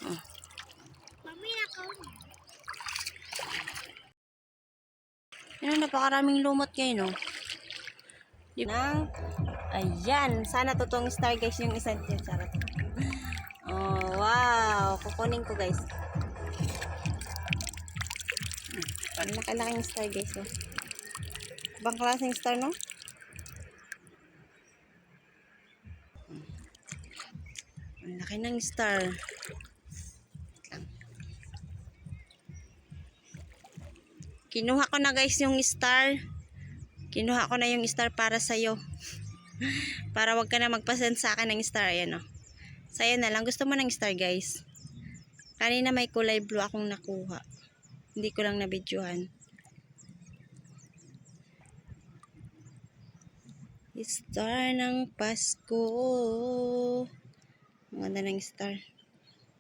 Oh. Yan, napakaraming lumot ngayon, no? Ayan, sana totoong star guys yung isang yun. Sarap. Oh, wow. Kukunin ko guys. Ang laki-laking star guys, no? Ibang klaseng star, no? Ang laki ng star. Kinuha ko na guys yung star. Kinuha ko na yung star para sa'yo. Para wag ka na magpasend sa akin ng star. Ayan, o. Sa'yo na lang. Gusto mo ng star guys? Kanina may kulay blue akong nakuha. Hindi ko lang nabidyohan. Star ng Pasko. Ang ganda ng star.